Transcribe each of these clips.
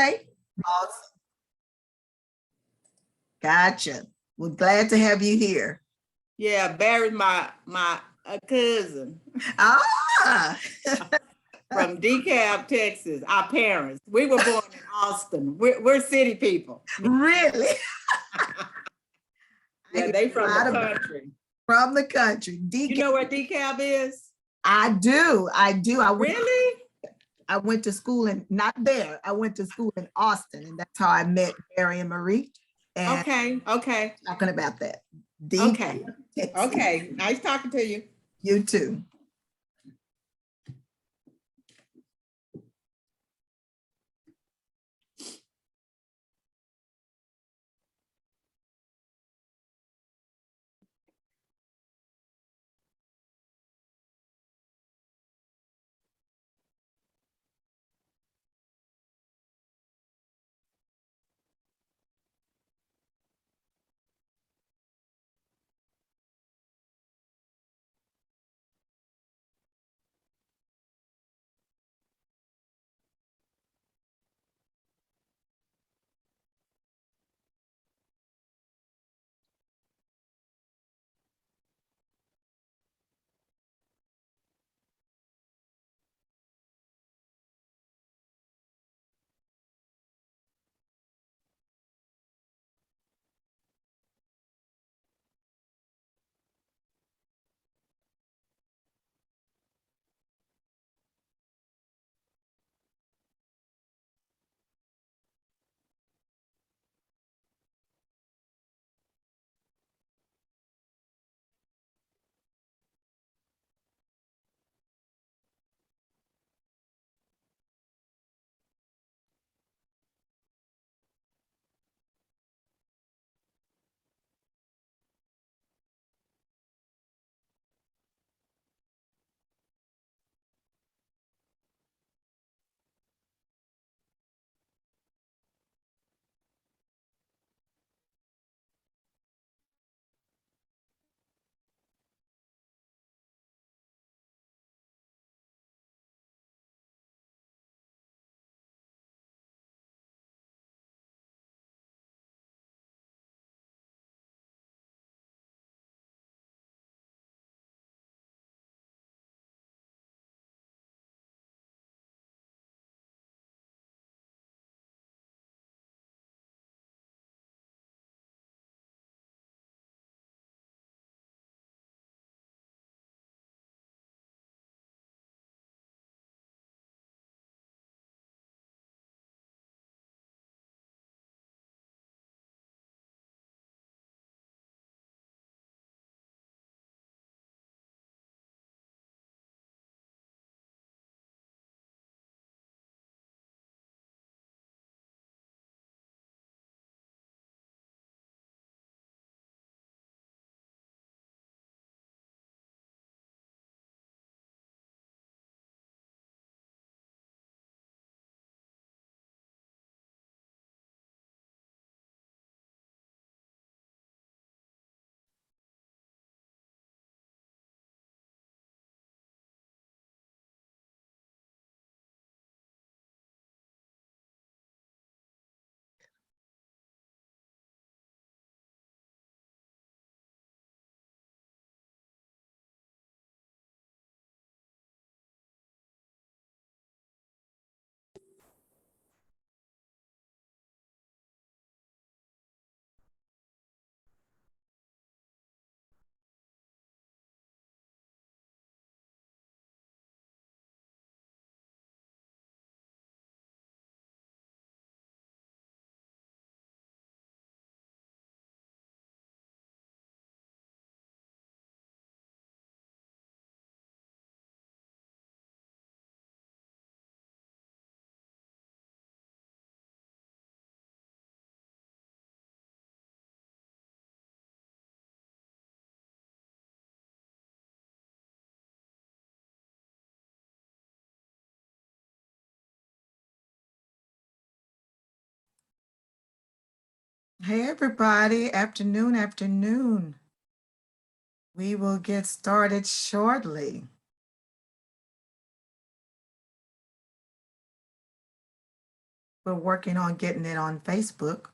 Okay. Awesome. Gotcha. We're glad to have you here. Yeah, Barry's my cousin Ah, from DeKalb, Texas. Our parents. We were born in Austin. We're city people. really? Yeah, they from the country. From the country. You know where DeKalb is? I do. I do. Really? I went to school not there. I went to school in Austin, and that's how I met Barry and Marie. And okay. Talking about that. Okay. Okay. Nice talking to you. You too. Hey, everybody. Afternoon. We will get started shortly. We're working on getting it on Facebook.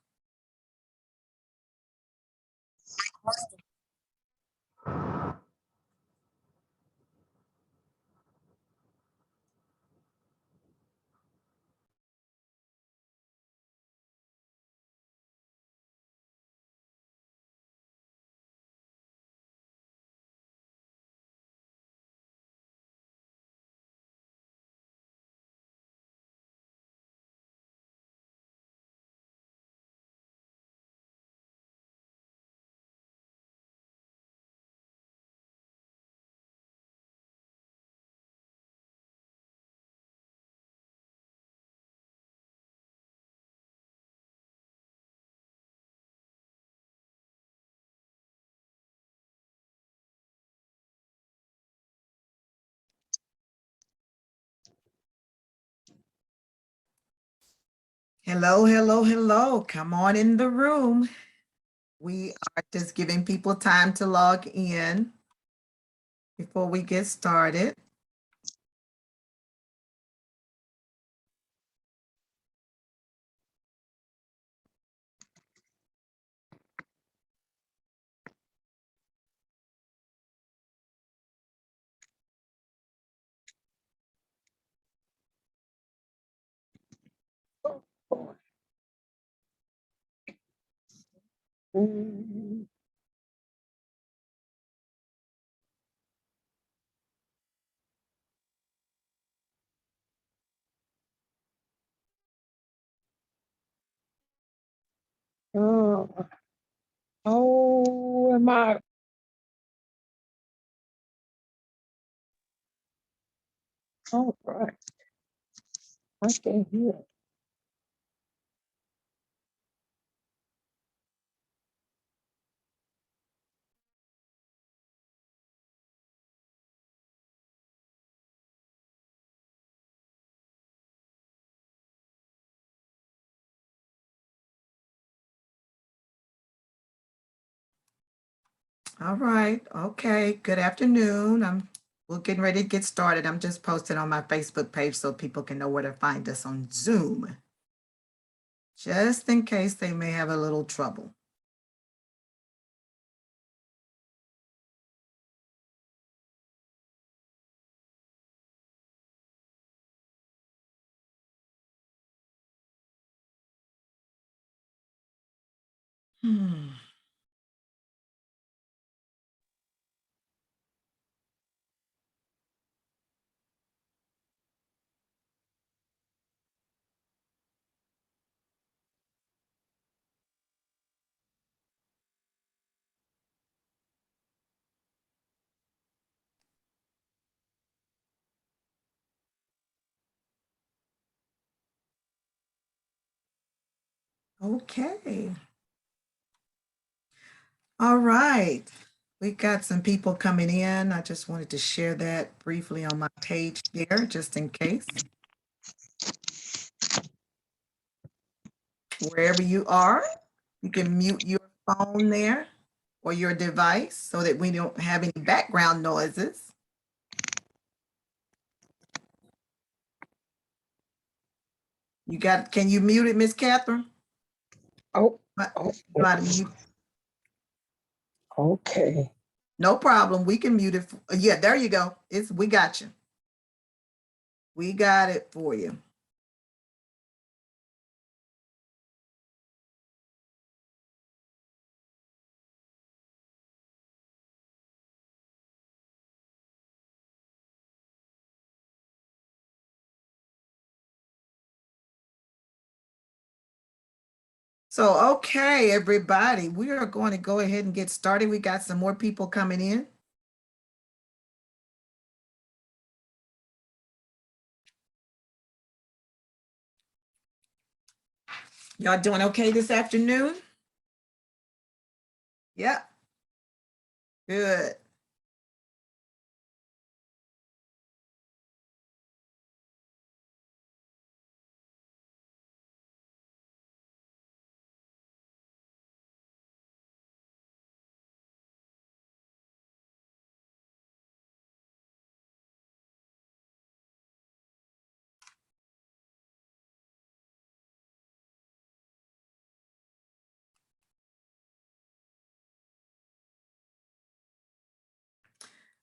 Hello, hello, hello. Come on in the room. We are just giving people time to log in before we get started. Oh, oh, am I? All right. I can hear. All right, okay, good afternoon. We're getting ready to get started. I'm just posting on my Facebook page so people can know where to find us on Zoom, just in case they may have a little trouble. Hmm. Okay. All right. We got some people coming in. I just wanted to share that briefly on my page there, just in case. Wherever you are, you can mute your phone there or your device so that we don't have any background noises. Can you mute it, Miss Catherine? Oh, But- oh, but mute- okay. No problem. We can mute it. Yeah, there you go. We got you. We got it for you. So, okay, everybody, we are going to go ahead and get started. We got some more people coming in. Y'all doing okay this afternoon? Yep. Good.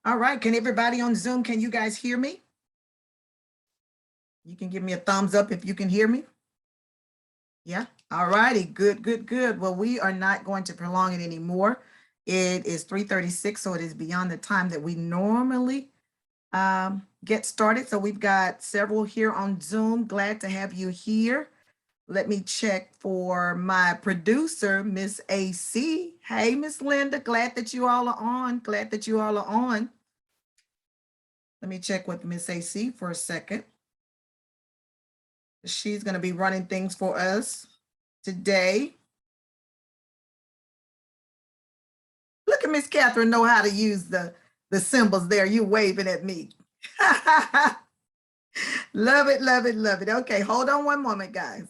All right, can everybody on Zoom, can you guys hear me? You can give me a thumbs up if you can hear me. Yeah, all righty, good, good, good. Well, we are not going to prolong it anymore. It is 3:36, so it is beyond the time that we normally get started. So we've got several here on Zoom. Glad to have you here. Let me check for my producer, Miss AC. Hey, Miss Linda, glad that you all are on. Glad that you all are on. Let me check with Miss AC for a second. She's going to be running things for us today. Look at Miss Catherine know how to use the symbols there. You waving at me. Love it, love it, love it. Okay, hold on one moment, guys.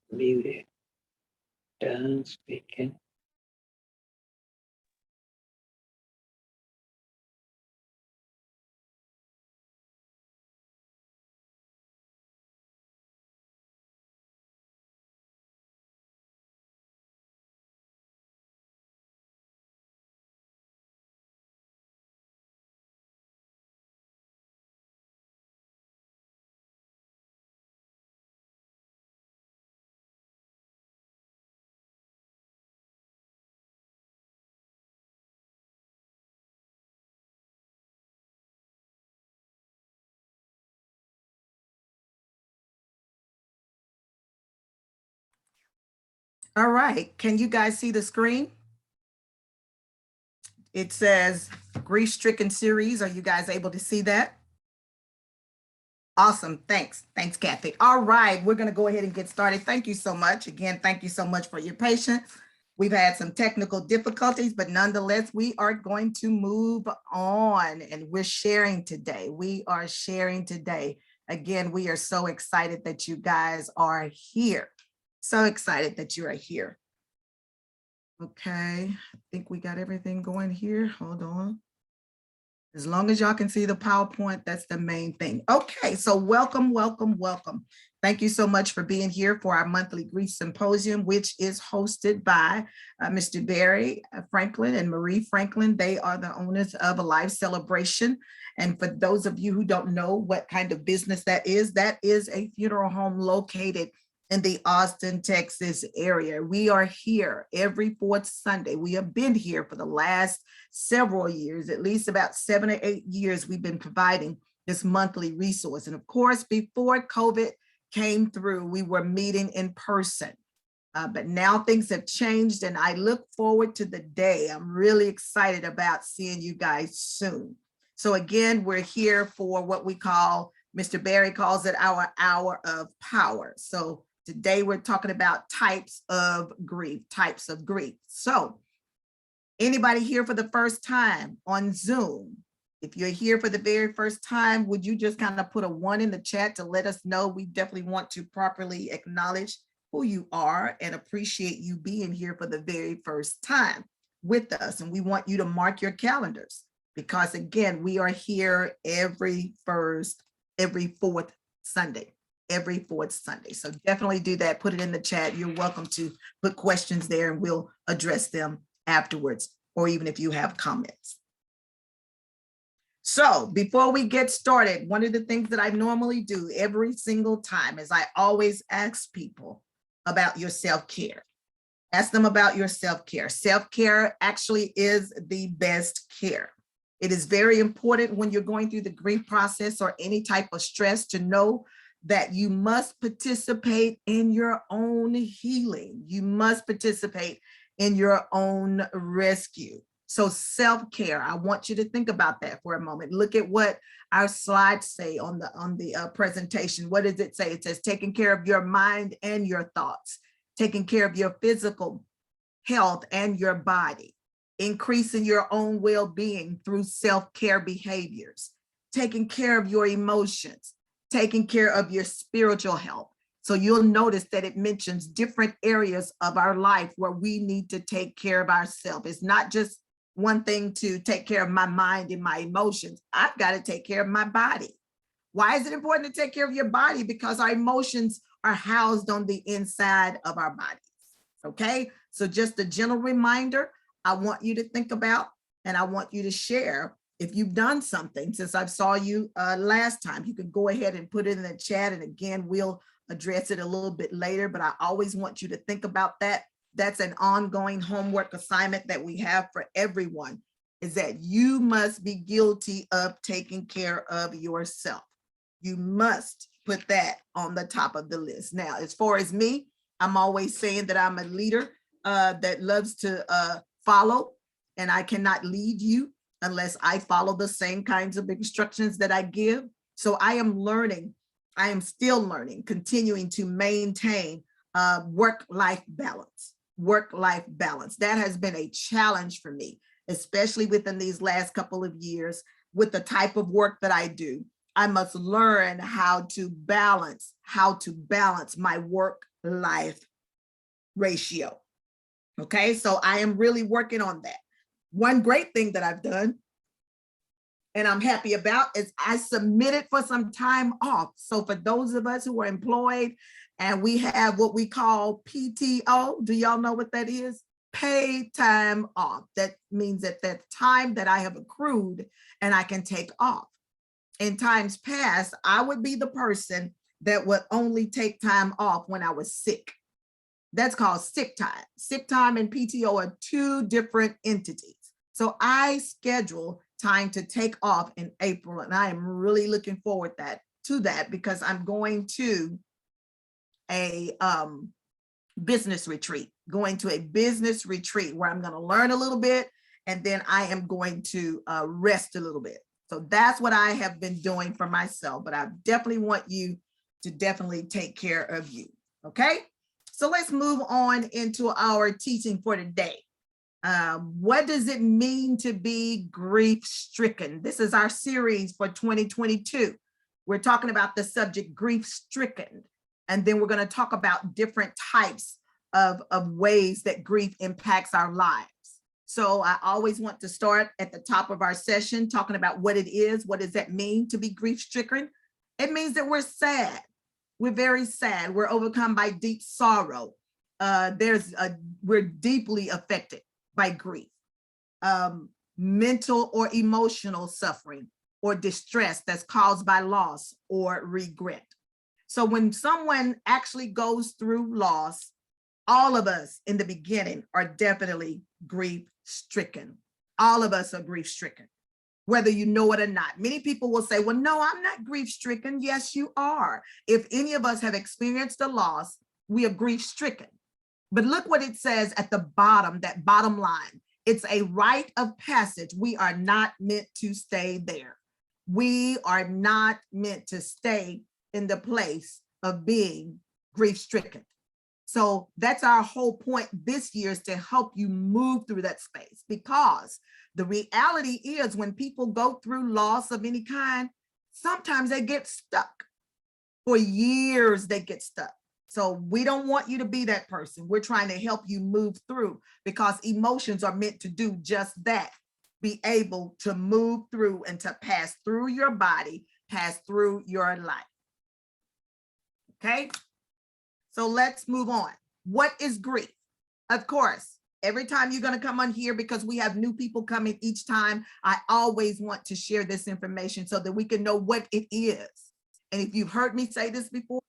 Muted. Done speaking. All right, can you guys see the screen? It says grief-stricken series. Are you guys able to see that? Awesome, thanks. Thanks, Kathy. All right, we're gonna go ahead and get started. Thank you so much. Again, thank you so much for your patience. We've had some technical difficulties, but nonetheless, we are going to move on and we're sharing today. We are sharing today. Again, we are so excited that you guys are here. So excited that you are here. Okay, I think we got everything going here. Hold on. As long as y'all can see the PowerPoint, that's the main thing. Okay, so welcome, welcome, welcome. Thank you so much for being here for our monthly grief symposium, which is hosted by Mr. Barry Franklin and Marie Franklin. They are the owners of A Life Celebration. And for those of you who don't know what kind of business that is a funeral home located in the Austin, Texas area. We are here every fourth Sunday. We have been here for the last several years, at least about 7 or 8 years, we've been providing this monthly resource. And of course, before COVID came through, we were meeting in person. But now things have changed and I look forward to the day. I'm really excited about seeing you guys soon. So again, we're here for what we call, Mr. Barry calls it our hour of power. So today we're talking about types of grief, types of grief. So anybody here for the first time on Zoom? If you're here for the very first time, would you just kind of put a 1 in the chat to let us know? We definitely want to properly acknowledge who you are and appreciate you being here for the very first time with us. And we want you to mark your calendars because again, we are here every fourth Sunday. Every fourth Sunday. So definitely do that. Put it in the chat. You're welcome to put questions there and we'll address them afterwards, or even if you have comments. So before we get started, one of the things that I normally do every single time is I always ask people about your self-care. Ask them about your self-care. Self-care actually is the best care. It is very important when you're going through the grief process or any type of stress to know that you must participate in your own healing. You must participate in your own rescue. So self-care, I want you to think about that for a moment. Look at what our slides say on the presentation. What does it say? It says taking care of your mind and your thoughts, taking care of your physical health and your body, increasing your own well-being through self-care behaviors, taking care of your emotions, taking care of your spiritual health. So you'll notice that it mentions different areas of our life where we need to take care of ourselves. It's not just one thing to take care of my mind and my emotions. I've got to take care of my body. Why is it important to take care of your body? Because our emotions are housed on the inside of our bodies. Okay, so just a gentle reminder, I want you to think about, and I want you to share. If you've done something since I saw you last time, you can go ahead and put it in the chat. And again, we'll address it a little bit later, but I always want you to think about that. That's an ongoing homework assignment that we have for everyone, is that you must be guilty of taking care of yourself. You must put that on the top of the list. Now, as far as me, I'm always saying that I'm a leader that loves to follow, and I cannot lead you unless I follow the same kinds of instructions that I give. So I am learning, I am still learning, continuing to maintain work-life balance. Work-life balance. That has been a challenge for me, especially within these last couple of years with the type of work that I do. I must learn how to balance my work-life ratio. Okay, so I am really working on that. One great thing that I've done, and I'm happy about, is I submitted for some time off. So for those of us who are employed and we have what we call PTO, do y'all know what that is? Paid time off. That means that that's time that I have accrued and I can take off. In times past, I would be the person that would only take time off when I was sick. That's called sick time. Sick time and PTO are two different entities. So I schedule time to take off in April, and I am really looking forward to that because I'm going to a business retreat, where I'm going to learn a little bit, and then I am going to rest a little bit. So that's what I have been doing for myself, but I definitely want you to definitely take care of you. Okay, so let's move on into our teaching for today. What does it mean to be grief-stricken? This is our series for 2022. We're talking about the subject grief-stricken, and then we're going to talk about different types of ways that grief impacts our lives. So I always want to start at the top of our session talking about what it is. What does that mean to be grief-stricken? It means that we're sad. We're very sad. We're overcome by deep sorrow. We're deeply affected by grief, mental or emotional suffering or distress that's caused by loss or regret. So when someone actually goes through loss, all of us in the beginning are definitely grief-stricken. All of us are grief-stricken, whether you know it or not. Many people will say, well, no, I'm not grief-stricken. Yes, you are. If any of us have experienced a loss, we are grief-stricken. But look what it says at the bottom, that bottom line. It's a rite of passage. We are not meant to stay there. We are not meant to stay in the place of being grief-stricken. So that's our whole point this year, is to help you move through that space, because the reality is when people go through loss of any kind, sometimes they get stuck. For years, they get stuck. So we don't want you to be that person. We're trying to help you move through, because emotions are meant to do just that. Be able to move through and to pass through your body, pass through your life. Okay, so let's move on. What is grief? Of course, every time you're going to come on here, because we have new people coming each time, I always want to share this information so that we can know what it is. And if you've heard me say this before,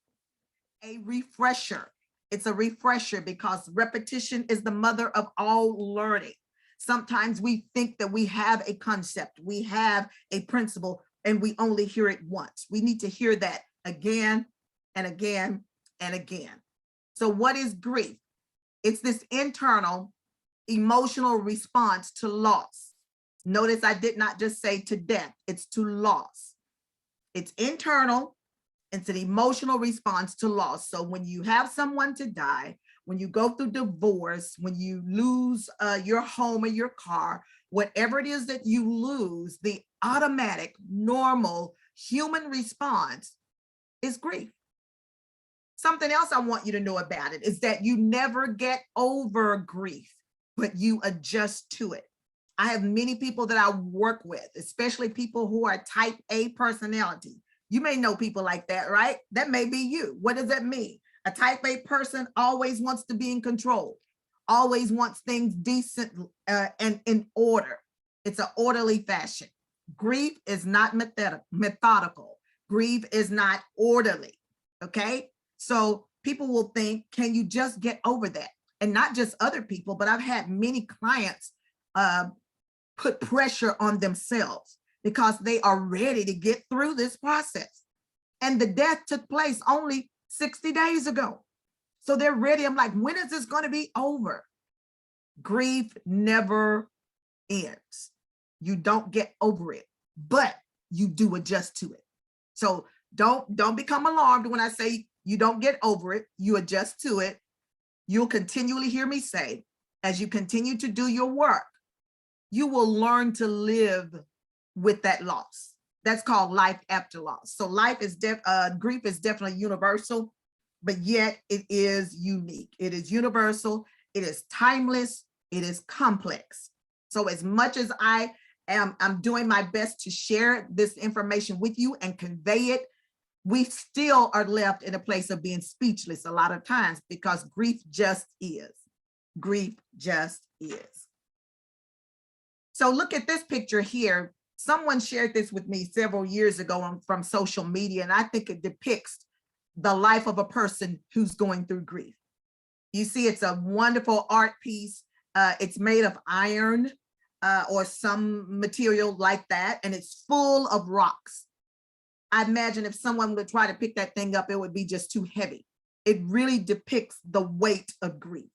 a refresher. It's a refresher because repetition is the mother of all learning. Sometimes we think that we have a concept, we have a principle, and we only hear it once. We need to hear that again and again and again. So what is grief? It's this internal emotional response to loss. Notice I did not just say to death, it's to loss. It's internal, it's an emotional response to loss. So when you have someone to die, when you go through divorce, when you lose your home or your car, whatever it is that you lose, the automatic, normal human response is grief. Something else I want you to know about it is that you never get over grief, but you adjust to it. I have many people that I work with, especially people who are type A personality. You may know people like that, right? That may be you. What does that mean? A type A person always wants to be in control, always wants things decent and in order. It's an orderly fashion. Grief is not methodical. Grief is not orderly, okay? So people will think, can you just get over that? And not just other people, but I've had many clients put pressure on themselves because they are ready to get through this process. And the death took place only 60 days ago. So they're ready. I'm like, when is this going to be over? Grief never ends. You don't get over it, but you do adjust to it. So don't become alarmed when I say you don't get over it, you adjust to it. You'll continually hear me say, as you continue to do your work, you will learn to live with that loss. That's called life after loss. So grief is definitely universal, but yet it is unique. It is universal. It is timeless. It is complex. So as much as I'm doing my best to share this information with you and convey it, we still are left in a place of being speechless a lot of times because grief just is. Grief just is. So look at this picture here. Someone shared this with me several years ago from social media, and I think it depicts the life of a person who's going through grief. You see, it's a wonderful art piece. It's made of iron or some material like that, and it's full of rocks. I imagine if someone would try to pick that thing up, it would be just too heavy. It really depicts the weight of grief.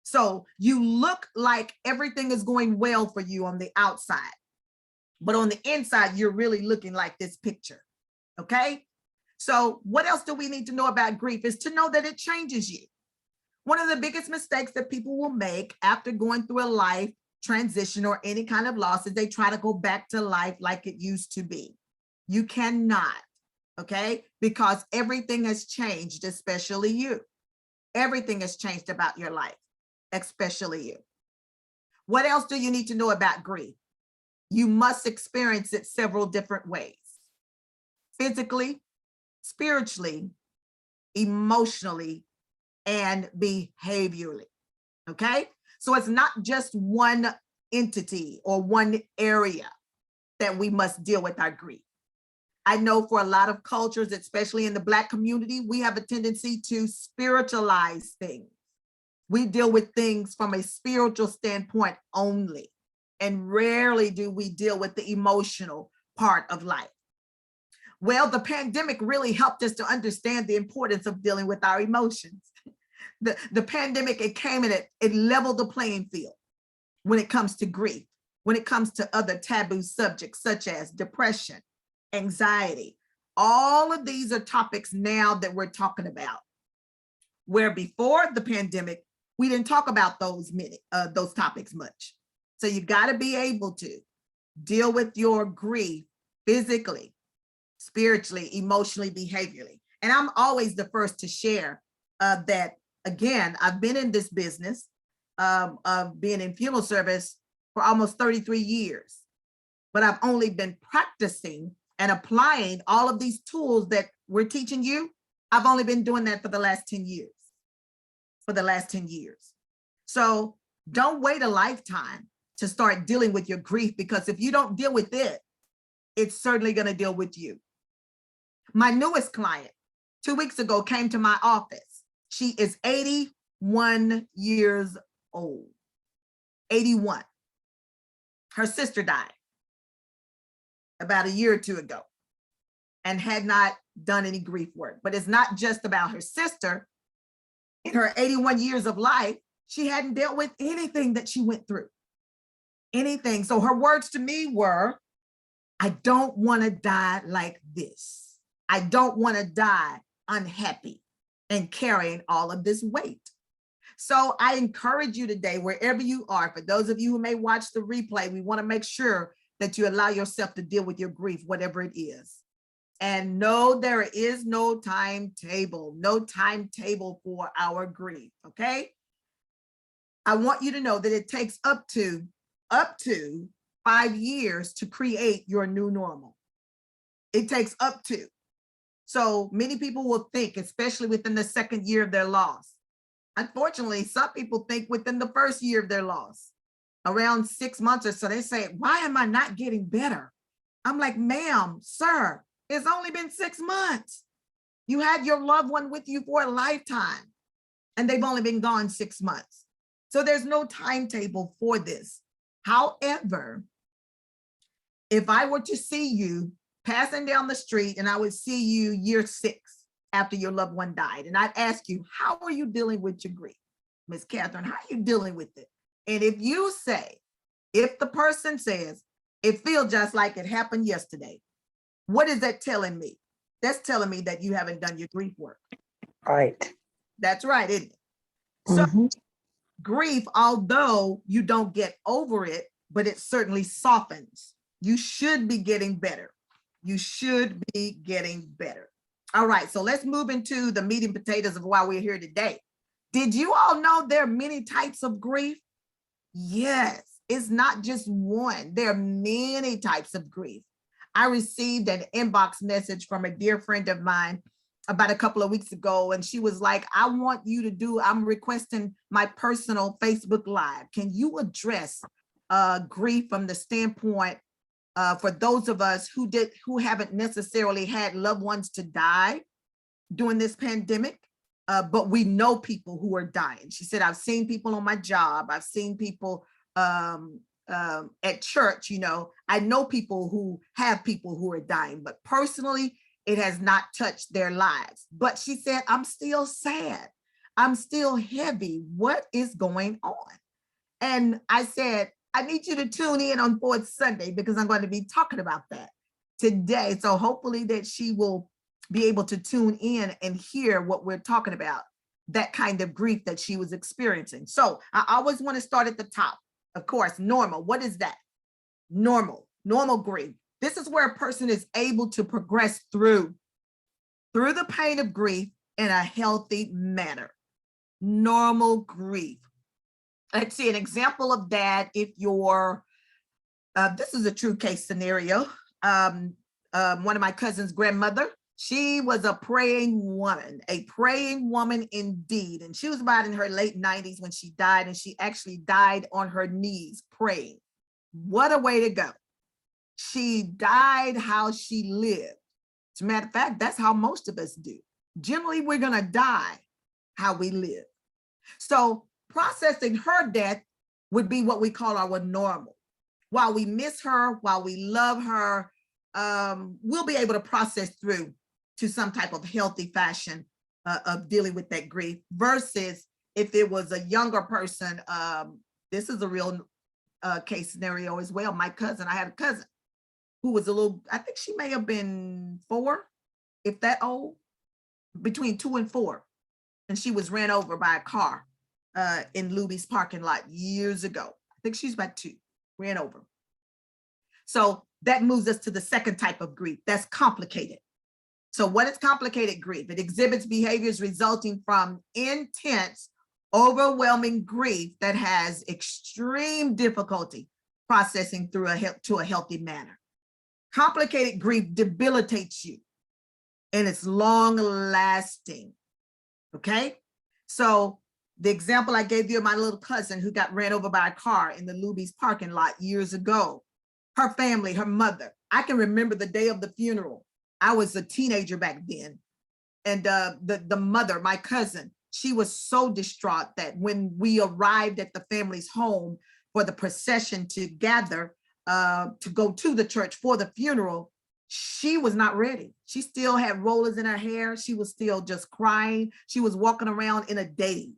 So you look like everything is going well for you on the outside, but on the inside, you're really looking like this picture, okay? So what else do we need to know about grief is to know that it changes you. One of the biggest mistakes that people will make after going through a life transition or any kind of loss is they try to go back to life like it used to be. You cannot, okay? Because everything has changed, especially you. Everything has changed about your life, especially you. What else do you need to know about grief? You must experience it several different ways. Physically, spiritually, emotionally, and behaviorally, okay? So it's not just one entity or one area that we must deal with our grief. I know for a lot of cultures, especially in the Black community, we have a tendency to spiritualize things. We deal with things from a spiritual standpoint only, and rarely do we deal with the emotional part of life. Well, the pandemic really helped us to understand the importance of dealing with our emotions. The pandemic, it came and it leveled the playing field when it comes to grief, when it comes to other taboo subjects such as depression, anxiety. All of these are topics now that we're talking about, where before the pandemic, we didn't talk about those topics much. So you got to be able to deal with your grief physically, spiritually, emotionally, behaviorally. And I'm always the first to share that, again, I've been in this business of being in funeral service for almost 33 years, but I've only been practicing and applying all of these tools that we're teaching you. I've only been doing that for the last 10 years. So don't wait a lifetime to start dealing with your grief, because if you don't deal with it, it's certainly going to deal with you. My newest client 2 weeks ago came to my office. She is 81 years old. 81. Her sister died about a year or two ago and had not done any grief work. But it's not just about her sister. In her 81 years of life, she hadn't dealt with anything that she went through. Anything. So her words to me were, I don't want to die like this. I don't want to die unhappy and carrying all of this weight. So I encourage you today, wherever you are, for those of you who may watch the replay, we want to make sure that you allow yourself to deal with your grief, whatever it is. And no, there is no timetable for our grief, okay? I want you to know that it takes up to 5 years to create your new normal. It takes up to. So many people will think, especially within the second year of their loss. Unfortunately, some people think within the first year of their loss, around 6 months or so, they say, why am I not getting better? I'm like, ma'am, sir, it's only been 6 months. You had your loved one with you for a lifetime, and they've only been gone 6 months. So there's no timetable for this. However, if I were to see you passing down the street and I would see you year 6 after your loved one died, and I'd ask you, how are you dealing with your grief? Miss Catherine, how are you dealing with it? And if you say, if the person says, it feels just like it happened yesterday, what is that telling me? That's telling me that you haven't done your grief work. Right. That's right, isn't it? So grief, although you don't get over it, but it certainly softens. You should be getting better. You should be getting better. All right, so let's move into the meat and potatoes of why we're here today. Did you all know there are many types of grief? Yes, it's not just one. There are many types of grief. I received an inbox message from a dear friend of mine about a couple of weeks ago, and she was like, I'm requesting my personal Facebook Live. Can you address grief from the standpoint for those of us who haven't necessarily had loved ones to die during this pandemic, but we know people who are dying. She said, I've seen people on my job. I've seen people at church, I know people who have people who are dying, but personally, it has not touched their lives. But she said, I'm still sad. I'm still heavy. What is going on? And I said, I need you to tune in on Fourth Sunday because I'm going to be talking about that today. So hopefully that she will be able to tune in and hear what we're talking about, that kind of grief that she was experiencing. So I always want to start at the top. Of course, normal. What is that? Normal grief. This is where a person is able to progress through the pain of grief in a healthy manner. Normal grief. Let's see an example of that. If you're, this is a true case scenario. One of my cousin's grandmother, she was a praying woman indeed. And she was about in her late 90s when she died, and she actually died on her knees praying. What a way to go. She died how she lived. As a matter of fact, that's how most of us do. Generally, we're going to die how we live. So processing her death would be what we call our normal. While we miss her, while we love her, we'll be able to process through to some type of healthy fashion of dealing with that grief, versus if it was a younger person. This is a real case scenario as well. My cousin, I had a cousin who was I think she may have been 4, if that old, between 2 and 4. And she was ran over by a car in Luby's parking lot years ago. I think she's about 2, ran over. So that moves us to the second type of grief. That's complicated. So what is complicated grief? It exhibits behaviors resulting from intense, overwhelming grief that has extreme difficulty processing through to a healthy manner. Complicated grief debilitates you, and it's long lasting. Okay. So the example I gave you of my little cousin who got ran over by a car in the Luby's parking lot years ago, her family, her mother, I can remember the day of the funeral. I was a teenager back then. And the mother, my cousin, she was so distraught that when we arrived at the family's home for the procession to gather to go to the church for the funeral, she was not ready. She still had rollers in her hair. She was still just crying. She was walking around in a daze.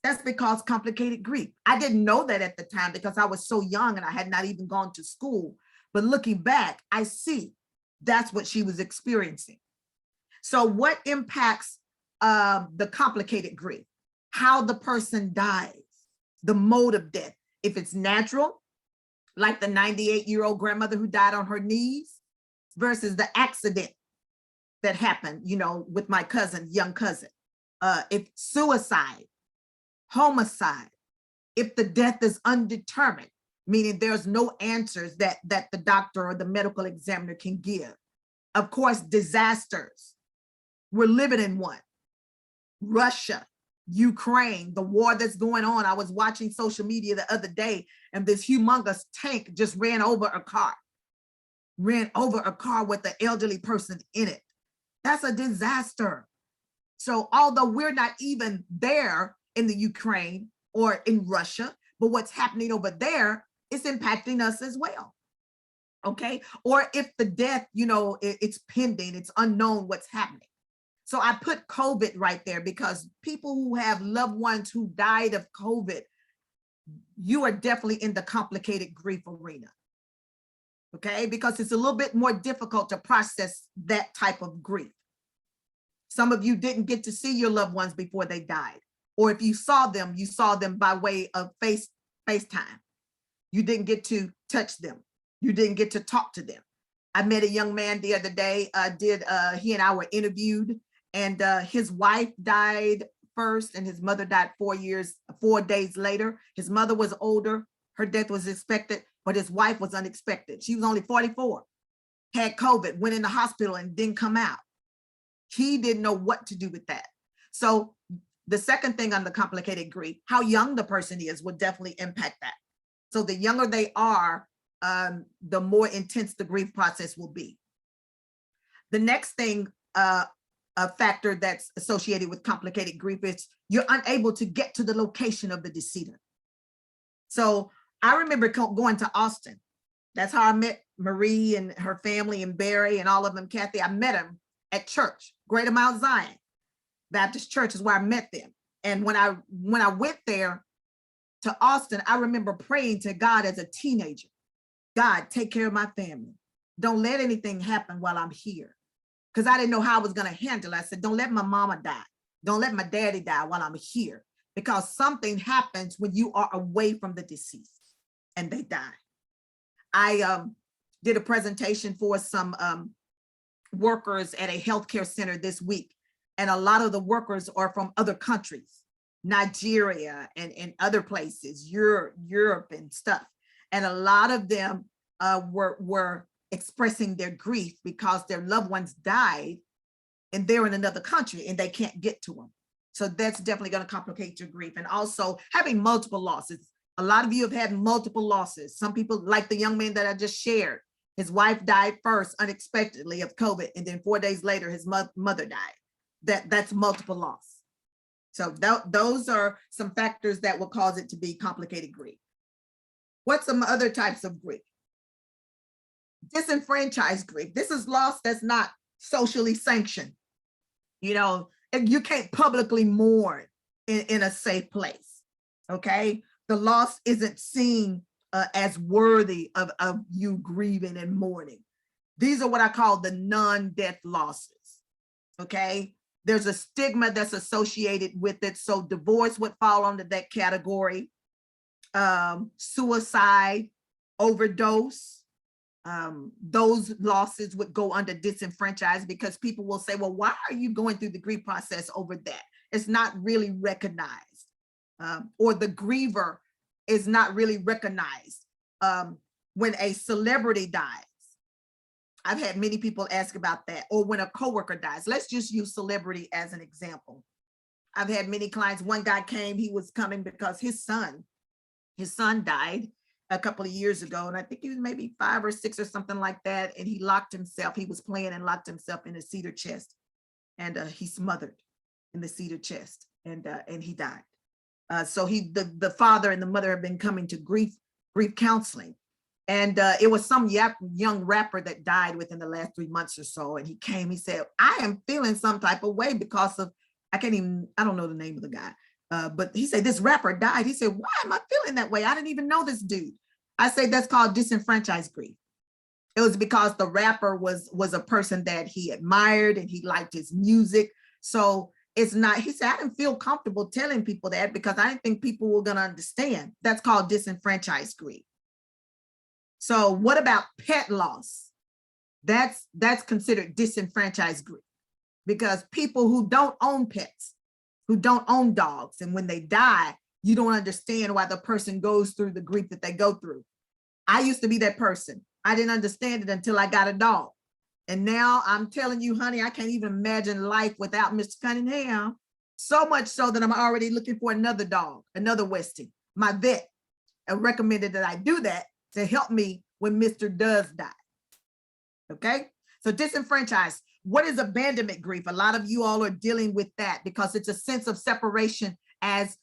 That's because complicated grief. I didn't know that at the time because I was so young and I had not even gone to school. But looking back, I see that's what she was experiencing. So what impacts the complicated grief? How the person dies, the mode of death. If it's natural, like the 98-year-old grandmother who died on her knees, versus the accident that happened, you know, with my cousin, young cousin. If suicide, homicide, if the death is undetermined, meaning there's no answers that the doctor or the medical examiner can give. Of course, disasters. We're living in one. Russia, Ukraine, the war that's going on. I was watching social media the other day and this humongous tank just ran over a car with an elderly person in it. That's a disaster. So although we're not even there in the Ukraine or in Russia, but what's happening over there is impacting us as well. Okay. Or if the death, you know, it's pending, it's unknown what's happening. So I put COVID right there because people who have loved ones who died of COVID, you are definitely in the complicated grief arena. Okay, because it's a little bit more difficult to process that type of grief. Some of you didn't get to see your loved ones before they died. Or if you saw them by way of FaceTime. You didn't get to touch them. You didn't get to talk to them. I met a young man the other day, he and I were interviewed, and his wife died first and his mother died 4 days later. His mother was older, her death was expected, but his wife was unexpected. She was only 44, had COVID, went in the hospital and didn't come out. He didn't know what to do with that. So the second thing on the complicated grief, how young the person is will definitely impact that. So the younger they are, the more intense the grief process will be. The next thing, a factor that's associated with complicated grief is you're unable to get to the location of the decedent. So I remember going to Austin. That's how I met Marie and her family and Barry and all of them, Kathy. I met them at church, Greater Mount Zion Baptist Church is where I met them. And when I went there to Austin, I remember praying to God as a teenager, God, take care of my family. Don't let anything happen while I'm here. Because I didn't know how I was going to handle it. I said, don't let my mama die. Don't let my daddy die while I'm here. Because something happens when you are away from the deceased and they die. I did a presentation for some workers at a healthcare center this week. And a lot of the workers are from other countries, Nigeria and other places, Europe and stuff. And a lot of them were expressing their grief because their loved ones died and they're in another country and they can't get to them. So that's definitely going to complicate your grief. And also having multiple losses. A lot of you have had multiple losses. Some people, like the young man that I just shared, his wife died first unexpectedly of COVID, and then 4 days later, his mother died. That's multiple loss. So those are some factors that will cause it to be complicated grief. What's some other types of grief? Disenfranchised grief. This is loss that's not socially sanctioned. You know, you can't publicly mourn in a safe place. Okay, the loss isn't seen as worthy of you grieving and mourning. These are what I call the non-death losses. Okay, there's a stigma that's associated with it. So divorce would fall under that category. Suicide, overdose, those losses would go under disenfranchised, because people will say, well, why are you going through the grief process over that? It's not really recognized, or the griever is not really recognized. When a celebrity dies, I've had many people ask about that, or when a coworker dies. Let's just use celebrity as an example. I've had many clients. One guy came, he was coming because his son died a couple of years ago, and I think he was maybe 5 or 6 or something like that. And he locked himself, he was playing and locked himself in a cedar chest, and he smothered in the cedar chest. and he died. So the father and the mother have been coming to grief counseling. And it was some young rapper that died within the last 3 months or so. And he came, he said, I am feeling some type of way because of, I don't know the name of the guy. But he said, this rapper died. He said, why am I feeling that way? I didn't even know this dude. I say that's called disenfranchised grief. It was because the rapper was a person that he admired and he liked his music. So it's not, he said, I didn't feel comfortable telling people that because I didn't think people were gonna understand. That's called disenfranchised grief. So what about pet loss? That's considered disenfranchised grief because people who don't own pets, who don't own dogs, and when they die, you don't understand why the person goes through the grief that they go through. I used to be that person. I didn't understand it until I got a dog. And now I'm telling you, honey, I can't even imagine life without Mr. Cunningham. So much so that I'm already looking for another dog, another Westie. My vet recommended that I do that to help me when Mr. does die. Okay, so disenfranchised. What is abandonment grief? A lot of you all are dealing with that because it's a sense of separation as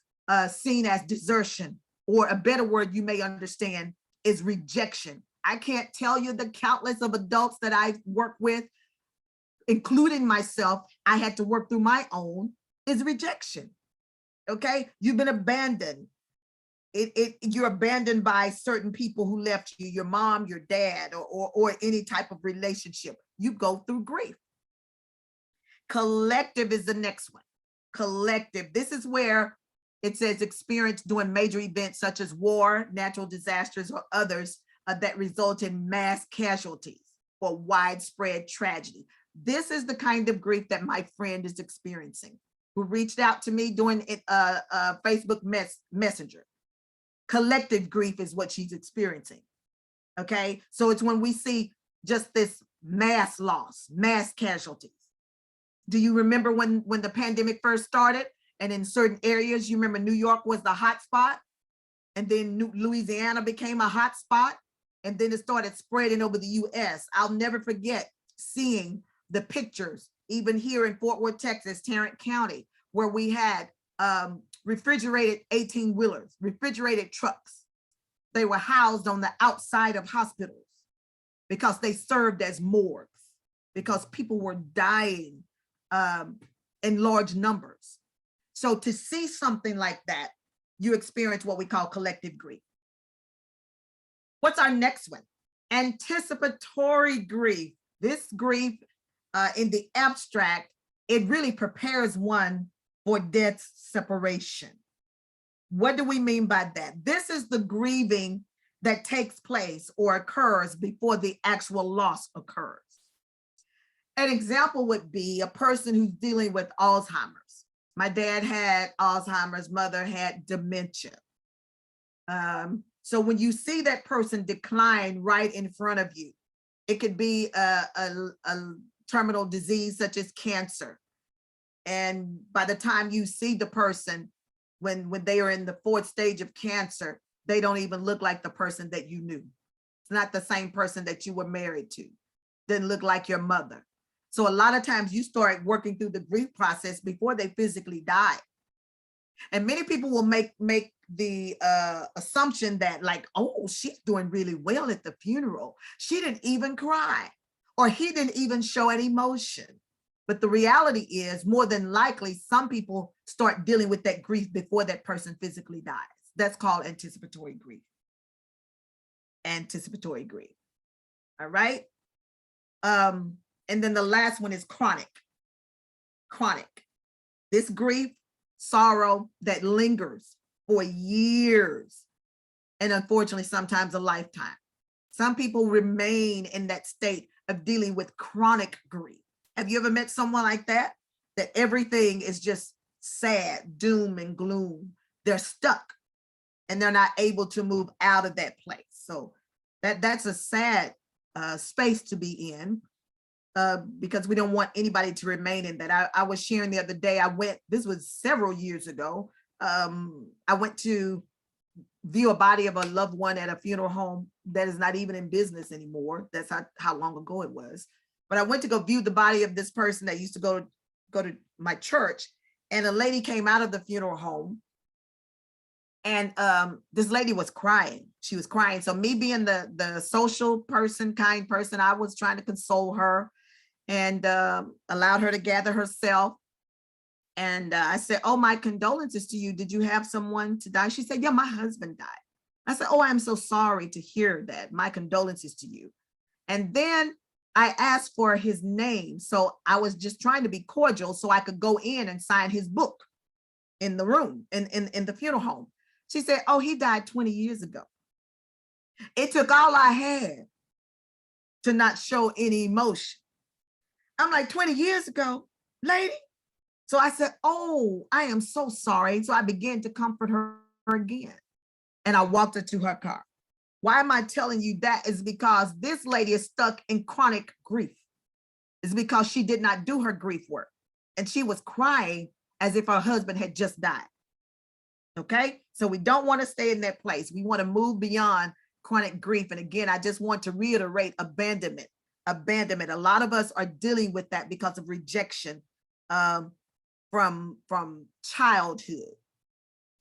seen as desertion, or a better word you may understand is rejection. I can't tell you the countless of adults that I've worked with, including myself, I had to work through my own, is rejection. Okay, you've been abandoned. You're abandoned by certain people who left you, your mom, your dad, or any type of relationship. You go through grief. Collective is the next one. Collective. This is where it says experience during major events such as war, natural disasters, or others that result in mass casualties or widespread tragedy. This is the kind of grief that my friend is experiencing, who reached out to me during Facebook Messenger. Collective grief is what she's experiencing. Okay, so it's when we see just this mass loss, mass casualties. Do you remember when the pandemic first started? And in certain areas, you remember New York was the hot spot, and then Louisiana became a hot spot, and then it started spreading over the US. I'll never forget seeing the pictures, even here in Fort Worth, Texas, Tarrant County, where we had refrigerated 18-wheelers, refrigerated trucks. They were housed on the outside of hospitals because they served as morgues, because people were dying in large numbers. So to see something like that, you experience what we call collective grief. What's our next one? Anticipatory grief. This grief in the abstract, it really prepares one for death's separation. What do we mean by that? This is the grieving that takes place or occurs before the actual loss occurs. An example would be a person who's dealing with Alzheimer's. My dad had Alzheimer's, mother had dementia. So when you see that person decline right in front of you, it could be a terminal disease such as cancer. And by the time you see the person, when they are in the 4th stage of cancer, they don't even look like the person that you knew. It's not the same person that you were married to. Didn't look like your mother. So a lot of times you start working through the grief process before they physically die. And many people will make the assumption that like, oh, she's doing really well at the funeral. She didn't even cry, or he didn't even show an emotion. But the reality is, more than likely, some people start dealing with that grief before that person physically dies. That's called anticipatory grief. Anticipatory grief. All right. And then the last one is chronic. Chronic. This grief, sorrow that lingers for years, and unfortunately, sometimes a lifetime. Some people remain in that state of dealing with chronic grief. Have you ever met someone like that? That everything is just sad, doom and gloom. They're stuck and they're not able to move out of that place. So that's a sad space to be in, because we don't want anybody to remain in that. I was sharing the other day, this was several years ago. I went to view a body of a loved one at a funeral home that is not even in business anymore. That's how long ago it was. But I went to go view the body of this person that used to go to my church. and a lady came out of the funeral home, and this lady was crying. She was crying. So me being the social person, kind person, I was trying to console her and allowed her to gather herself. And I said, oh, my condolences to you. Did you have someone to die? She said, yeah, my husband died. I said, oh, I'm so sorry to hear that. My condolences to you. And then I asked for his name. So I was just trying to be cordial so I could go in and sign his book in the room, in the funeral home. She said, oh, he died 20 years ago. It took all I had to not show any emotion. I'm like, 20 years ago, lady? So I said, oh, I am so sorry. So I began to comfort her again. And I walked her to her car. Why am I telling you that? Is because this lady is stuck in chronic grief. It's because she did not do her grief work. And she was crying as if her husband had just died. Okay, so we don't want to stay in that place. We want to move beyond chronic grief. And again, I just want to reiterate abandonment. Abandonment. A lot of us are dealing with that because of rejection from childhood.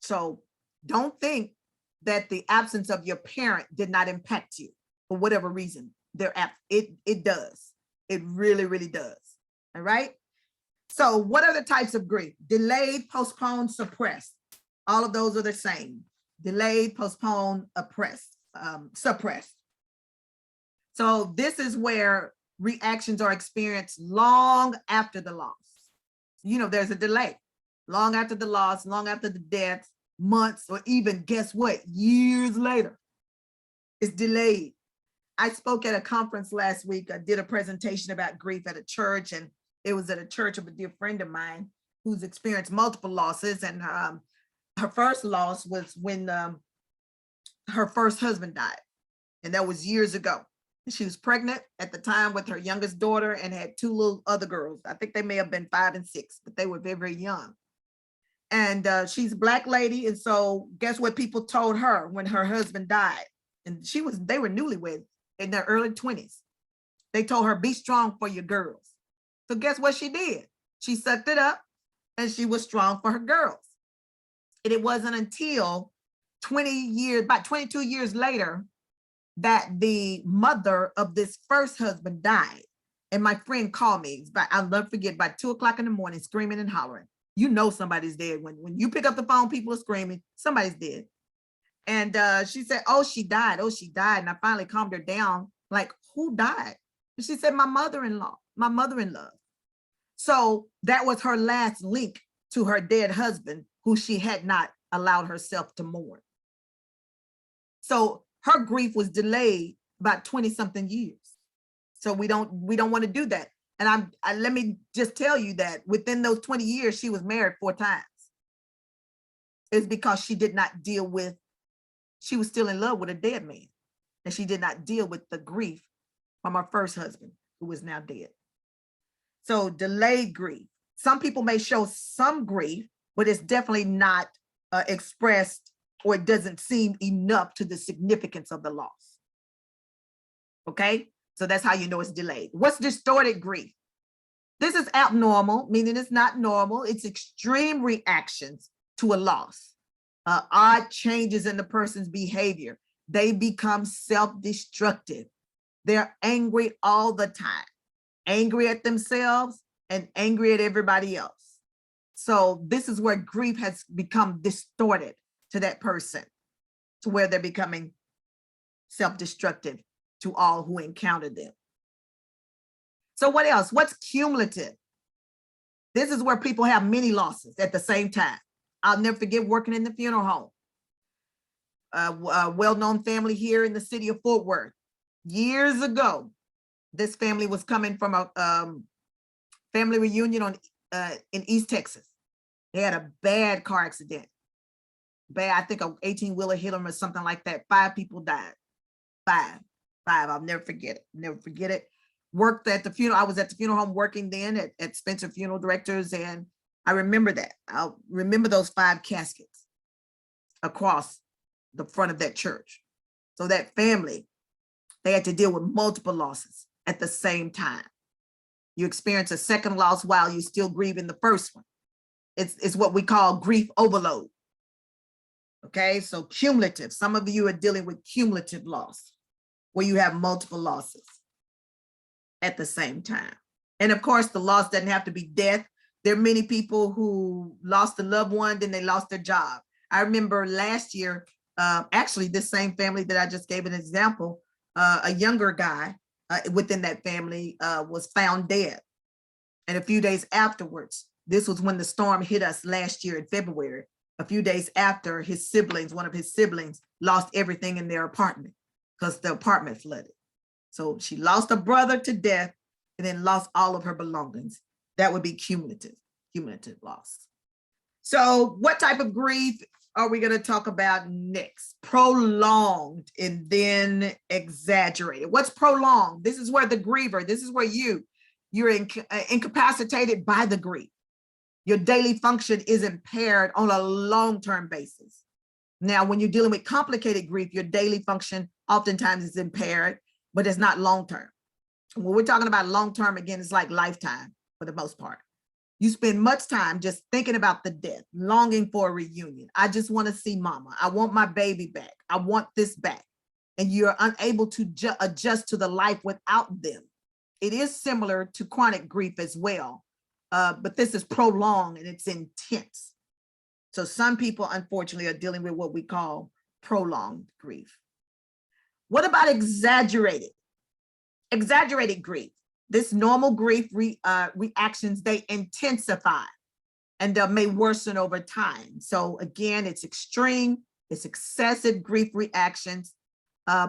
So don't think that the absence of your parent did not impact you for whatever reason. It does. It really, really does. All right. So what are the types of grief? Delayed, postponed, suppressed. All of those are the same. Delayed, postponed, suppressed. So this is where reactions are experienced long after the loss. You know, there's a delay. Long after the loss, long after the death, months, or even, guess what, years later. It's delayed. I spoke at a conference last week. I did a presentation about grief at a church, and it was at a church of a dear friend of mine who's experienced multiple losses. And her first loss was when her first husband died, and that was years ago. She was pregnant at the time with her youngest daughter and had two little other girls. I think they may have been 5 and 6, but they were very, very young. And she's a Black lady. And so guess what people told her when her husband died? And they were newlyweds in their early 20s. They told her, be strong for your girls. So guess what she did? She sucked it up and she was strong for her girls. And it wasn't until 20 years, about 22 years later, that the mother of this first husband died. And my friend called me, I'll never forget, by 2 o'clock in the morning, screaming and hollering. You know somebody's dead. When you pick up the phone, people are screaming, somebody's dead. And she said, oh, she died. Oh, she died. And I finally calmed her down, like, who died? And she said, my mother-in-law, my mother-in-law. So that was her last link to her dead husband, who she had not allowed herself to mourn. So her grief was delayed about 20 something years. So we don't want to do that. And let me just tell you that within those 20 years, she was married 4 times. It's because she did not deal with, she was still in love with a dead man. And she did not deal with the grief from her first husband, who is now dead. So delayed grief. Some people may show some grief, but it's definitely not expressed, or it doesn't seem enough to the significance of the loss. Okay, so that's how you know it's delayed. What's distorted grief? This is abnormal, meaning it's not normal. It's extreme reactions to a loss, odd changes in the person's behavior. They become self-destructive. They're angry all the time, angry at themselves and angry at everybody else. So this is where grief has become distorted to that person, to where they're becoming self-destructive to all who encounter them. So what else? What's cumulative? This is where people have many losses at the same time. I'll never forget working in the funeral home. A well-known family here in the city of Fort Worth. Years ago, this family was coming from a family reunion in East Texas. They had a bad car accident. Bad, I think an 18-wheeler hit them or something like that. 5 people died. Five. I'll never forget it. Never forget it. Worked at the funeral. I was at the funeral home working then at Spencer Funeral Directors, and I remember that. I'll remember those 5 caskets across the front of that church. So that family, they had to deal with multiple losses at the same time. You experience a second loss while you're still grieving the first one. It's what we call grief overload. Okay, so cumulative. Some of you are dealing with cumulative loss, where you have multiple losses at the same time. And of course, the loss doesn't have to be death. There are many people who lost a loved one, then they lost their job. I remember last year, actually, this same family that I just gave an example, a younger guy within that family was found dead. And a few days afterwards, this was when the storm hit us last year in February. A few days after, his siblings, one of his siblings, lost everything in their apartment because the apartment flooded. So she lost a brother to death and then lost all of her belongings. That would be cumulative loss. So what type of grief are we going to talk about next? Prolonged and then exaggerated. What's prolonged? This is where the griever, this is where you're incapacitated by the grief. Your daily function is impaired on a long-term basis. Now, when you're dealing with complicated grief, your daily function oftentimes is impaired, but it's not long-term. When we're talking about long-term, again, it's like lifetime for the most part. You spend much time just thinking about the death, longing for a reunion. I just want to see mama. I want my baby back. I want this back. And you're unable to adjust to the life without them. It is similar to chronic grief as well, but this is prolonged and it's intense. So some people, unfortunately, are dealing with what we call prolonged grief. What about exaggerated? Exaggerated grief. This normal grief reactions, they intensify and they may worsen over time. So again, it's extreme, it's excessive grief reactions.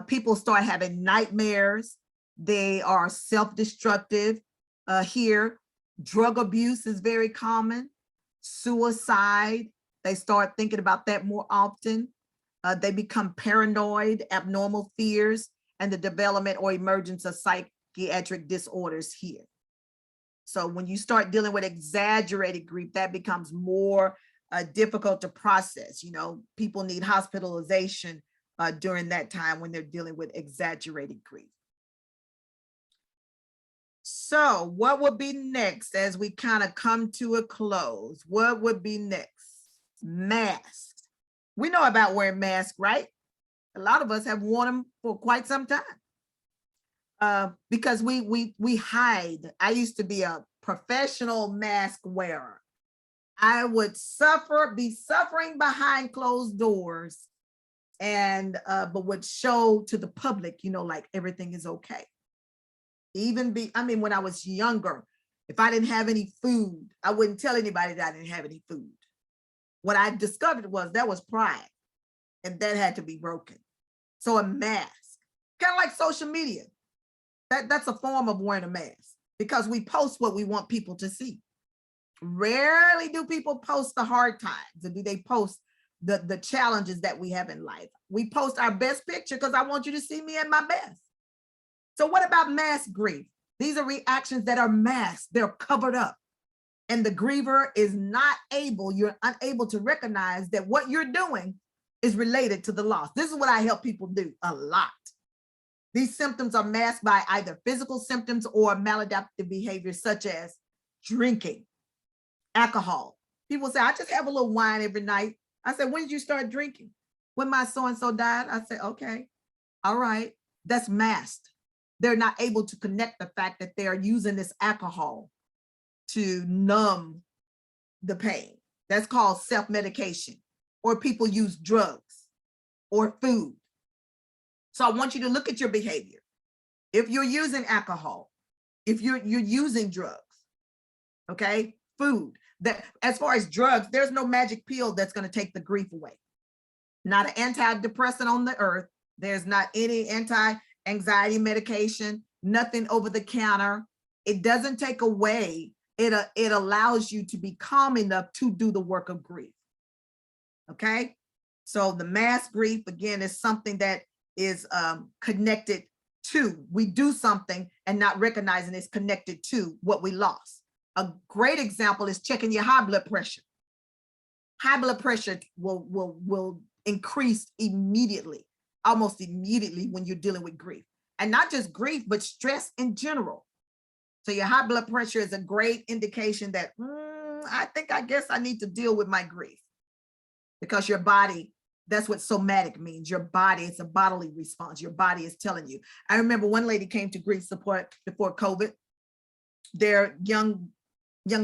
People start having nightmares. They are self-destructive here. Drug abuse is very common. Suicide, they start thinking about that more often. They become paranoid, abnormal fears, and the development or emergence of psychiatric disorders here. So when you start dealing with exaggerated grief, that becomes more difficult to process. You know, people need hospitalization during that time when they're dealing with exaggerated grief. So what would be next as we kind of come to a close? What would be next? Masks. We know about wearing masks, right? A lot of us have worn them for quite some time because we hide. I used to be a professional mask wearer. I would be suffering behind closed doors and but would show to the public, you know, like everything is okay. When I was younger, if I didn't have any food, I wouldn't tell anybody that I didn't have any food. What I discovered was that was pride, and that had to be broken. So a mask, kind of like social media, that's a form of wearing a mask because we post what we want people to see. Rarely do people post the hard times, or do they post the challenges that we have in life. We post our best picture because I want you to see me at my best. So what about mask grief? These are reactions that are masked, they're covered up. And the griever is you're unable to recognize that what you're doing is related to the loss. This is what I help people do a lot. These symptoms are masked by either physical symptoms or maladaptive behaviors such as drinking, alcohol. People say, I just have a little wine every night. I said, when did you start drinking? When my so-and-so died? I said, okay, all right, that's masked. They're not able to connect the fact that they are using this alcohol to numb the pain. That's called self-medication. Or people use drugs or food. So I want you to look at your behavior. If you're using alcohol, if you're using drugs, okay, food, that as far as drugs, there's no magic pill that's going to take the grief away. Not an antidepressant on the earth. There's not any anti-anxiety medication, nothing over the counter. It doesn't take away, it allows you to be calm enough to do the work of grief. Okay, so the mass grief, again, is something that is connected to, we do something and not recognizing it's connected to what we lost. A great example is checking your high blood pressure. High blood pressure will increase immediately, almost immediately when you're dealing with grief. And not just grief, but stress in general. So your high blood pressure is a great indication that I guess I need to deal with my grief. Because your body, that's what somatic means. Your body, it's a bodily response. Your body is telling you. I remember one lady came to grief support before COVID. Their young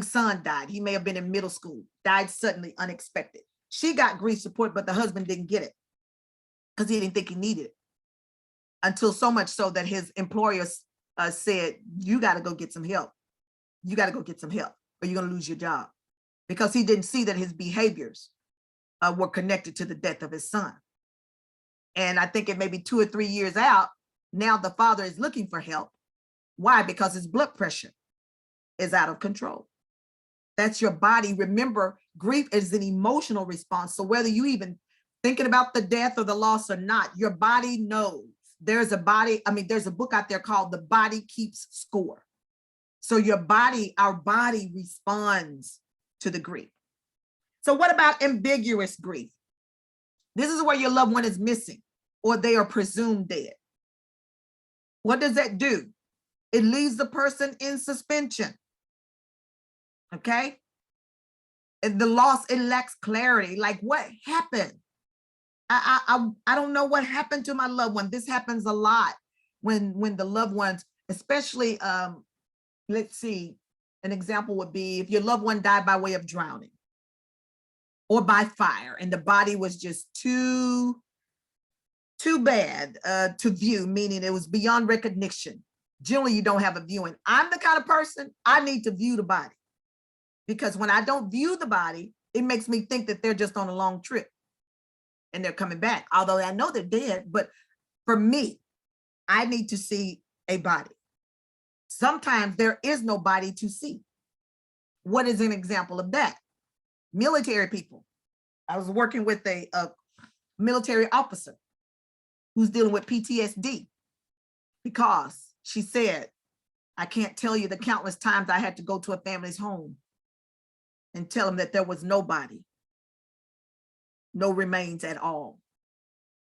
son died. He may have been in middle school, died suddenly, unexpected. She got grief support, but the husband didn't get it because he didn't think he needed it. Until so much so that his employer said, you got to go get some help. You got to go get some help or you're going to lose your job, because he didn't see that his behaviors were connected to the death of his son. And I think it may be 2 or 3 years out. Now the father is looking for help. Why? Because his blood pressure is out of control. That's your body. Remember, grief is an emotional response. So whether you even thinking about the death or the loss or not, your body knows. There's a book out there called The Body Keeps Score. So our body responds to the grief. So what about ambiguous grief? This is where your loved one is missing or they are presumed dead. What does that do? It leaves the person in suspension. Okay? And the loss, it lacks clarity. Like, what happened? I don't know what happened to my loved one. This happens a lot when the loved ones, especially, let's see, an example would be if your loved one died by way of drowning or by fire, and the body was just too bad to view, meaning it was beyond recognition. Generally, you don't have a viewing. I'm the kind of person, I need to view the body, because when I don't view the body, it makes me think that they're just on a long trip and they're coming back. Although I know they're dead, but for me, I need to see a body. Sometimes there is no body to see. What is an example of that? Military people. I was working with a military officer who's dealing with PTSD because she said, I can't tell you the countless times I had to go to a family's home and tell them that there was nobody, no remains at all.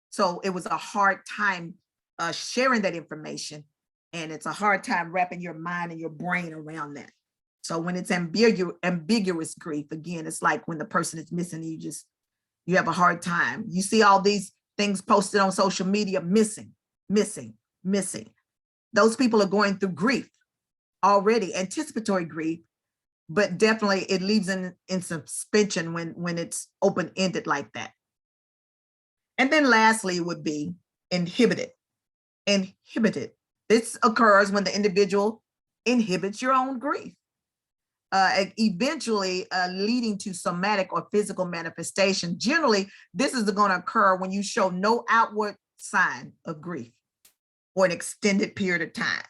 So it was a hard time sharing that information, and it's a hard time wrapping your mind and your brain around that. So when it's ambiguous grief, again, it's like when the person is missing, you have a hard time. You see all these things posted on social media, missing. Those people are going through grief already, anticipatory grief, but definitely it leaves in suspension when it's open-ended like that. And then lastly would be inhibited. This occurs when the individual inhibits your own grief, eventually leading to somatic or physical manifestation. Generally, this is going to occur when you show no outward sign of grief for an extended period of time.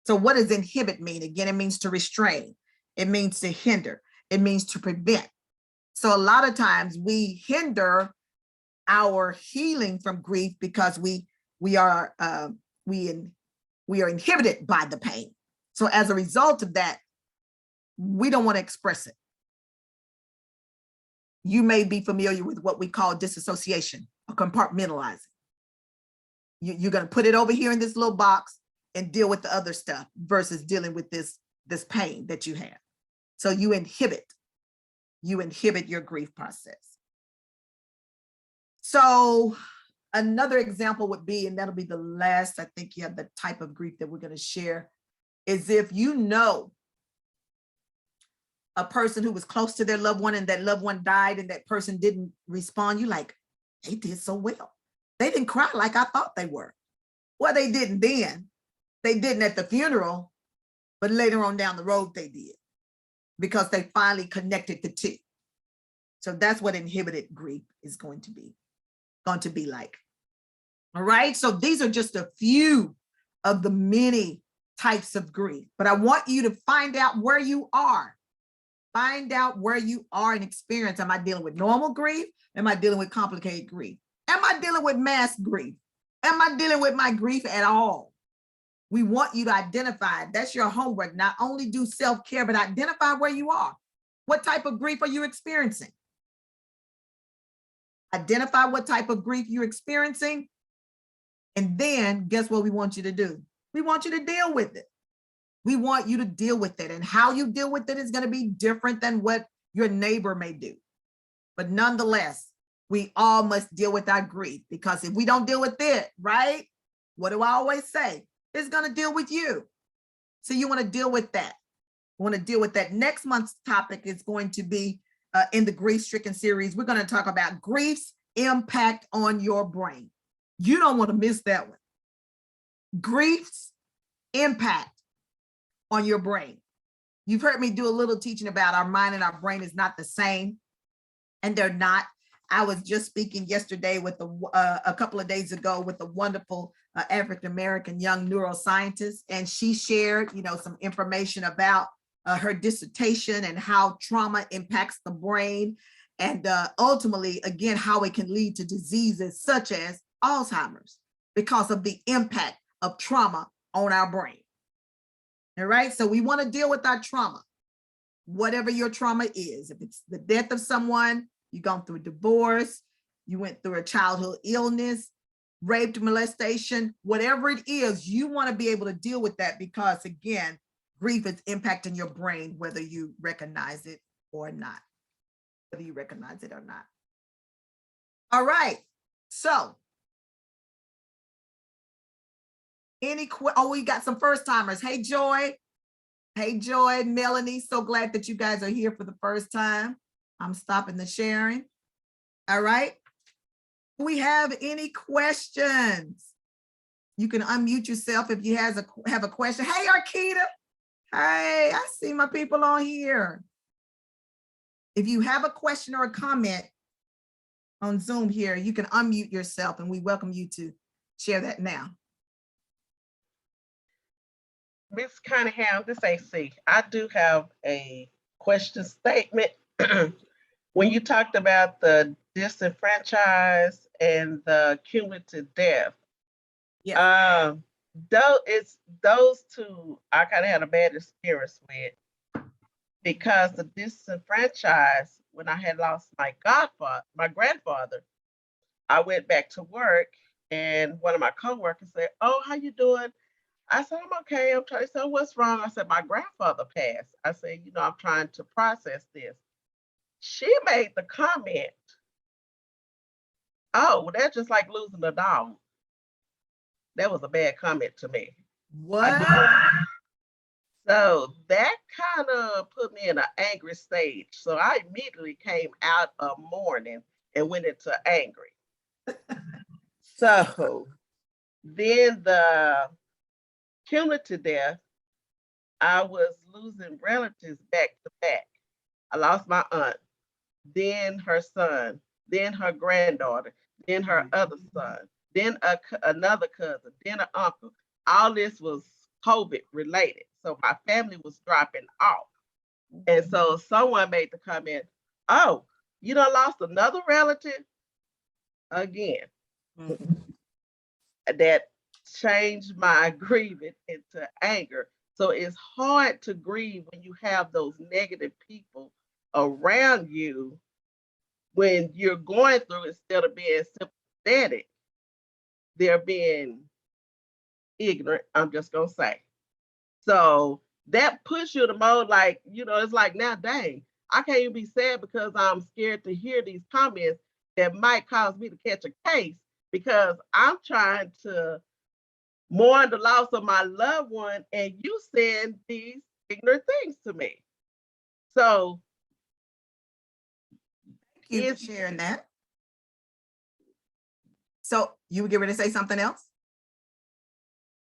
So what does inhibit mean? Again, it means to restrain. It means to hinder. It means to prevent. So a lot of times we hinder our healing from grief because we are inhibited by the pain. So as a result of that, we don't want to express it. You may be familiar with what we call disassociation or compartmentalizing. You're going to put it over here in this little box and deal with the other stuff versus dealing with this pain that you have. So you inhibit your grief process. So another example would be, and that'll be the last, I think, you have the type of grief that we're going to share, is if you know a person who was close to their loved one and that loved one died and that person didn't respond, you like, they did so well. They didn't cry like I thought they were. Well, they didn't then. They didn't at the funeral, but later on down the road they did, because they finally connected the two. So that's what inhibited grief is going to be like. All right. So these are just a few of the many types of grief, but I want you to find out where you are. Find out where you are in experience. Am I dealing with normal grief? Am I dealing with complicated grief? Am I dealing with mass grief? Am I dealing with my grief at all? We want you to identify. That's your homework. Not only do self-care, but identify where you are. What type of grief are you experiencing? Identify what type of grief you're experiencing. And then guess what we want you to do? We want you to deal with it. We want you to deal with it, and how you deal with it is going to be different than what your neighbor may do. But nonetheless, we all must deal with our grief, because if we don't deal with it, right? What do I always say? It's going to deal with you. So you want to deal with that. You want to deal with that. Next month's topic is going to be in the grief-stricken series. We're going to talk about grief's impact on your brain. You don't want to miss that one. Grief's impact on your brain. You've heard me do a little teaching about our mind and our brain is not the same, and they're not. I was just speaking yesterday with a couple of days ago with a wonderful African-American young neuroscientist, and she shared, some information about her dissertation and how trauma impacts the brain, and ultimately, again, how it can lead to diseases such as Alzheimer's because of the impact of trauma on our brain. All right, so we want to deal with our trauma, whatever your trauma is. If it's the death of someone, you've gone through a divorce, you went through a childhood illness, rape, molestation, whatever it is, you want to be able to deal with that, because again, grief is impacting your brain, whether you recognize it or not. All right, so we got some first timers. Hey, Joy. Hey, Joy and Melanie. So glad that you guys are here for the first time. I'm stopping the sharing. All right. Do we have any questions? You can unmute yourself if you have a question. Hey, Arkita. Hey, I see my people on here. If you have a question or a comment on Zoom here, you can unmute yourself, and we welcome you to share that now. Ms. Cunningham, this AC. I do have a question statement. When you talked about the disenfranchised and the cumulative death, Yeah. those two I kind of had a bad experience with, because the disenfranchised, when I had lost my grandfather, I went back to work, and one of my coworkers said, "Oh, how you doing?" I said, "I'm okay." I'm trying to say, "What's wrong?" I said, "My grandfather passed." I said, "I'm trying to process this." She made the comment, "Oh, well, that's just like losing a dog." That was a bad comment to me. What? So that kind of put me in an angry stage. So I immediately came out of mourning and went into angry. So then the cumulative death, I was losing relatives back to back. I lost my aunt, then her son, then her granddaughter, then her other son, then another cousin, then an uncle. All this was COVID related. So my family was dropping off. And so someone made the comment, "Oh, you done lost another relative?" Again, that changed my grieving into anger. So it's hard to grieve when you have those negative people around you when you're going through. Instead of being sympathetic, they're being ignorant, I'm just gonna say. So that puts you in the mode like, it's like, now, dang, I can't even be sad because I'm scared to hear these comments that might cause me to catch a case, because I'm trying to mourn the loss of my loved one, and you saying these ignorant things to me. So Thank you for sharing that. So you were getting ready to say something else?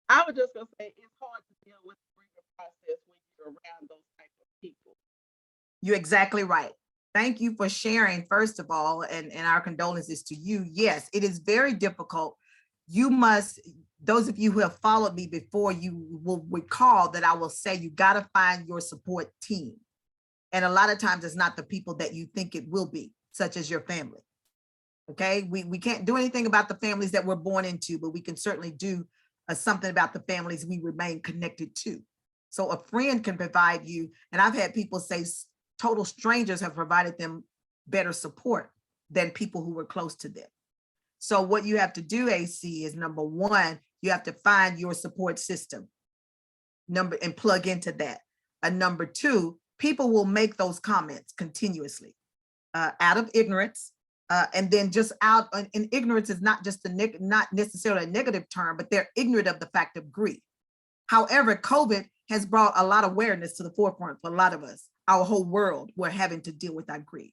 I was just gonna say, it's hard to deal with the grieving process when you're around those type of people. You're exactly right. Thank you for sharing, first of all, and our condolences to you. Yes, it is very difficult. Those of you who have followed me before, you will recall that I will say you got to find your support team. And a lot of times it's not the people that you think it will be, such as your family. Okay, we can't do anything about the families that we're born into, but we can certainly do something about the families we remain connected to. So a friend can provide you, and I've had people say total strangers have provided them better support than people who were close to them. So what you have to do, AC, is number one, you have to find your support system. and plug into that. And number two, people will make those comments continuously out of ignorance. And then just out in ignorance is not just not necessarily a negative term, but they're ignorant of the fact of grief. However, COVID has brought a lot of awareness to the forefront for a lot of us. Our whole world, we're having to deal with our grief.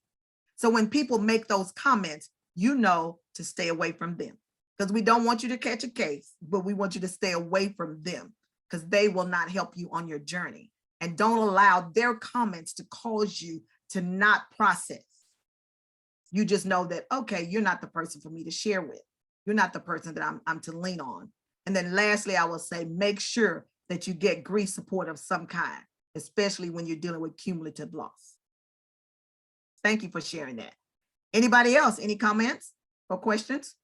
So when people make those comments, you know to stay away from them, because we don't want you to catch a case, but we want you to stay away from them because they will not help you on your journey. And don't allow their comments to cause you to not process. You just know that, okay, you're not the person for me to share with. You're not the person that I'm to lean on. And then lastly, I will say, make sure that you get grief support of some kind, especially when you're dealing with cumulative loss. Thank you for sharing that. Anybody else, any comments or questions?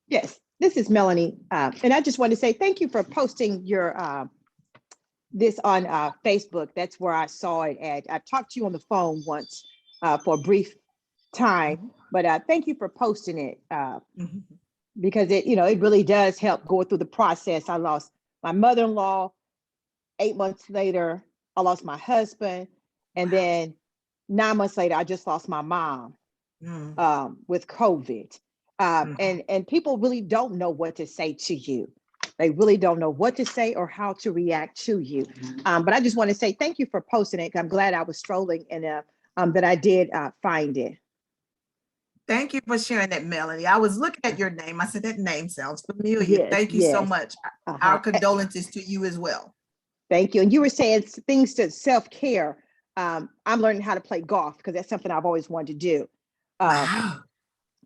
Yes, this is Melanie. And I just want to say thank you for posting your this on Facebook. That's where I saw it at. I talked to you on the phone once for a brief time, but thank you for posting it because it, you know, it really does help go through the process. I lost my mother-in-law 8 months later. I lost my husband, and then 9 months later, I just lost my mom with COVID. And people really don't know what to say to you. They really don't know what to say or how to react to you. But I just want to say thank you for posting it. I'm glad I was strolling and that I did find it. Thank you for sharing that, Melanie. I was looking at your name. I said, that name sounds familiar. Yes, Thank you so yes. much. Our condolences to you as well. Thank you. And you were saying things to self-care. I'm learning how to play golf because that's something I've always wanted to do. Wow.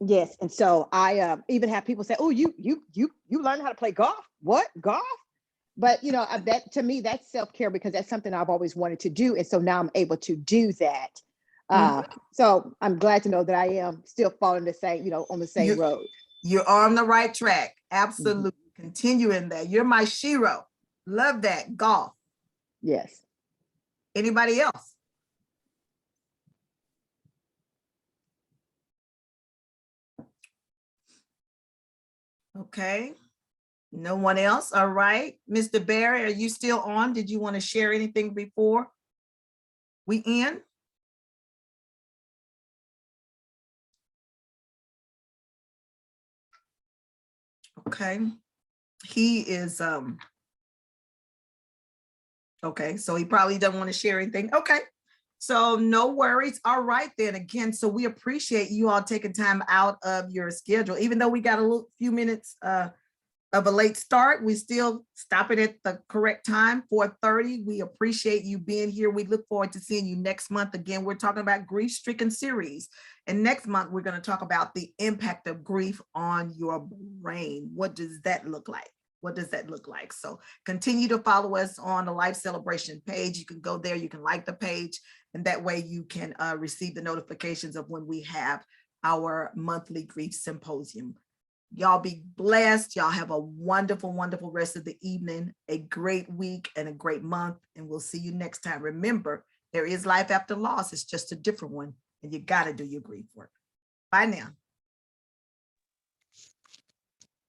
Yes, and so I even have people say, "Oh, you learned how to play golf? What, golf?" But you know, that to me, that's self-care because that's something I've always wanted to do, and so now I'm able to do that. So I'm glad to know that I am still following the same, you know, on the same road. You're on the right track. Absolutely. Continue in that. You're my shero. Love that. Golf. Yes. Anybody else? Okay. No one else. All right. Mr. Barry, are you still on? Did you want to share anything before we end? Okay. He is, okay. So he probably doesn't want to share anything. Okay. So no worries. All right, then again, so we appreciate you all taking time out of your schedule, even though we got a few minutes of a late start, we still stop it at the correct time, 4:30. We appreciate you being here. We look forward to seeing you next month. Again, we're talking about grief-stricken series. And next month, we're going to talk about the impact of grief on your brain. What does that look like? What does that look like? So continue to follow us on the Life Celebration page. You can go there, you can like the page, and that way you can receive the notifications of when we have our monthly grief symposium. Y'all be blessed. Y'all have a wonderful, wonderful rest of the evening, a great week and a great month. And we'll see you next time. Remember, there is life after loss. It's just a different one. And you got to do your grief work. Bye now.